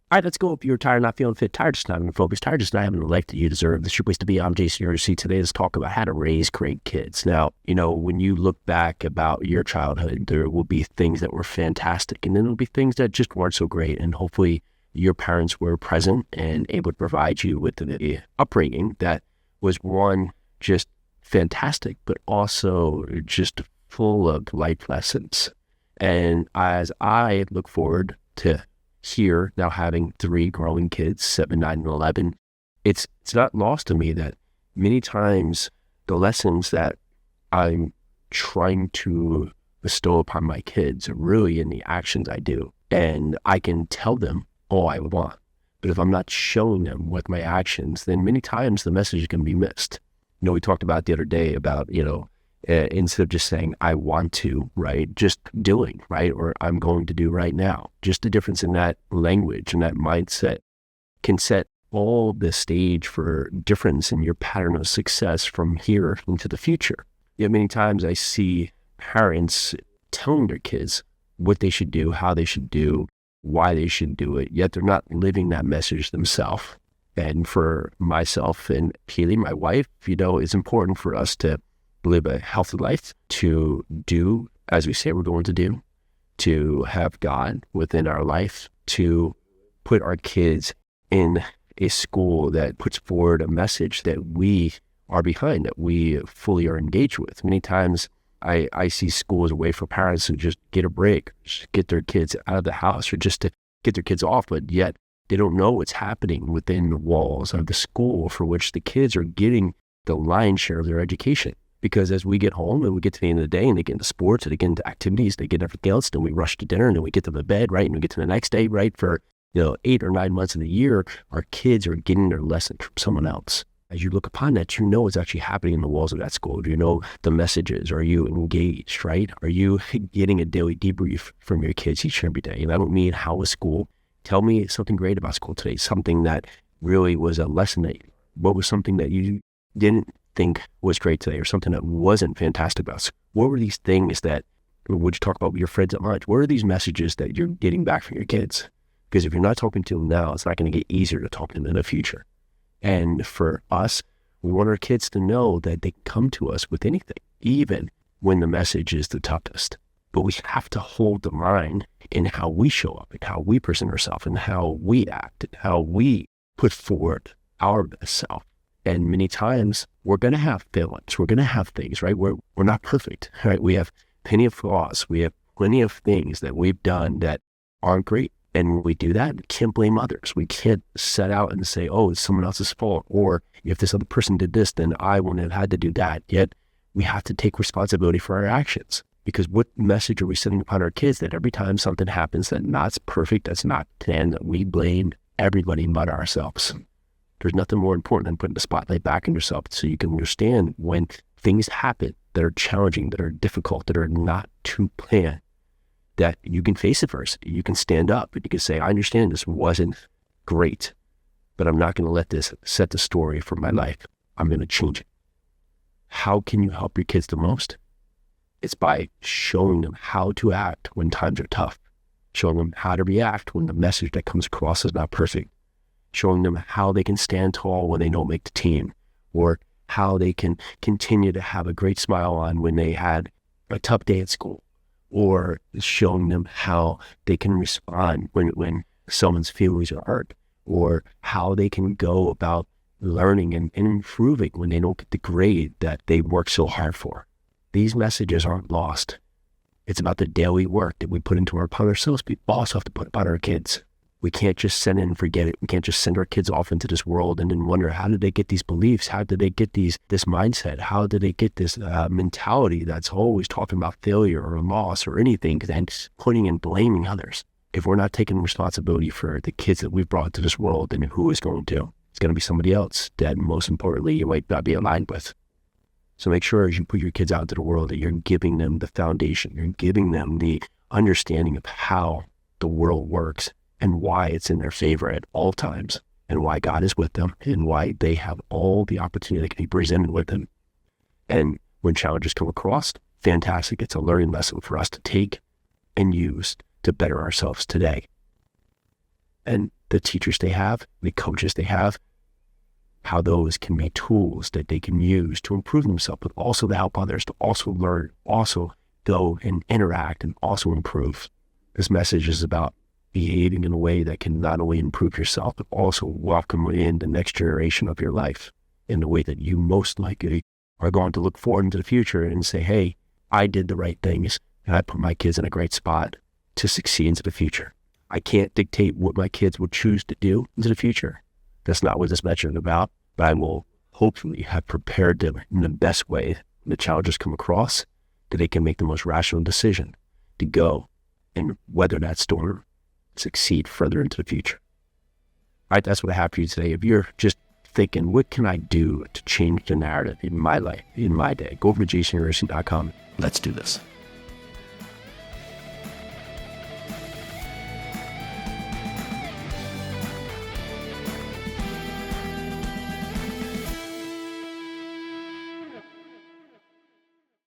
All right, let's go. If you're tired, not feeling fit, tired, just not having focus, tired, just not having the life that you deserve. This is your place to be. I'm Jason Yarusi. Today, let's talk about how to raise great kids. Now, when you look back about your childhood, there will be things that were fantastic, and then there'll be things that just weren't so great. And hopefully, your parents were present and able to provide you with the upbringing that was, one, just fantastic, but also just full of life lessons. And as I look forward to here now having 3 growing kids, 7, 9, and 11, it's not lost to me that many times the lessons that I'm trying to bestow upon my kids are really in the actions I do. And I can tell them all I want, but if I'm not showing them with my actions, then many times the message can be missed. We talked about the other day about, instead of just saying, I want to, right, just doing, right, or I'm going to do right now. Just the difference in that language and that mindset can set all the stage for difference in your pattern of success from here into the future. Yet many times I see parents telling their kids what they should do, how they should do, why they should do it, yet they're not living that message themselves. And for myself and Keely, my wife, it's important for us to live a healthy life, to do as we say we're going to do, to have God within our life, to put our kids in a school that puts forward a message that we are behind, that we fully are engaged with. Many times I see schools a way for parents to just get a break, just get their kids out of the house, or just to get their kids off, but yet they don't know what's happening within the walls of the school for which the kids are getting the lion's share of their education. Because as we get home and we get to the end of the day and they get into sports and they get into activities, they get everything else, then we rush to dinner and then we get to the bed, right? And we get to the next day, right? For 8 or 9 months of the year, our kids are getting their lesson from someone else. As you look upon that, what's actually happening in the walls of that school. Do you know the messages? Are you engaged, right? Are you getting a daily debrief from your kids each and every day? And I don't mean how was school. Tell me something great about school today, something that really was a lesson what was something that you didn't think was great today, or something that wasn't fantastic about school? What were these things that, would you talk about with your friends at lunch? What are these messages that you're getting back from your kids? Because if you're not talking to them now, it's not going to get easier to talk to them in the future. And for us, we want our kids to know that they come to us with anything, even when the message is the toughest. But we have to hold the line in how we show up and how we present ourselves and how we act and how we put forward our best self. And many times we're going to have failings. We're going to have things, right? We're not perfect, right? We have plenty of flaws. We have plenty of things that we've done that aren't great. And when we do that, we can't blame others. We can't set out and say, oh, it's someone else's fault. Or if this other person did this, then I wouldn't have had to do that. Yet we have to take responsibility for our actions. Because what message are we sending upon our kids that every time something happens that's not perfect, that's not planned, that we blame everybody but ourselves? There's nothing more important than putting the spotlight back on yourself so you can understand when things happen that are challenging, that are difficult, that are not to plan, that you can face it first. You can stand up and you can say, I understand this wasn't great, but I'm not going to let this set the story for my life. I'm going to change it. How can you help your kids the most? It's by showing them how to act when times are tough, showing them how to react when the message that comes across is not perfect, showing them how they can stand tall when they don't make the team, or how they can continue to have a great smile on when they had a tough day at school, or showing them how they can respond when someone's feelings are hurt, or how they can go about learning and improving when they don't get the grade that they worked so hard for. These messages aren't lost. It's about the daily work that we put upon ourselves. We also have to put upon our kids. We can't just send it and forget it. We can't just send our kids off into this world and then wonder, how did they get these beliefs? How did they get this mindset? How did they get this mentality that's always talking about failure or loss or anything and pointing and blaming others? If we're not taking responsibility for the kids that we've brought to this world, then who is going to? It's going to be somebody else that, most importantly, you might not be aligned with. So make sure as you put your kids out into the world that you're giving them the foundation. You're giving them the understanding of how the world works and why it's in their favor at all times, and why God is with them, and why they have all the opportunity that can be presented with them. And when challenges come across, fantastic. It's a learning lesson for us to take and use to better ourselves today. and the teachers they have, the coaches they have, how those can be tools that they can use to improve themselves, but also to help others to also learn, also go and interact and also improve. This message is about behaving in a way that can not only improve yourself, but also welcome in the next generation of your life in the way that you most likely are going to look forward into the future and say, hey, I did the right things and I put my kids in a great spot to succeed into the future. I can't dictate what my kids will choose to do into the future. That's not what this message is about, but I will hopefully have prepared them in the best way when the challenges come across, that they can make the most rational decision to go and weather that storm, succeed further into the future. All right, that's what I have for you today. If you're just thinking, what can I do to change the narrative in my life, in my day, go over to jasonyarusi.com. Let's do this.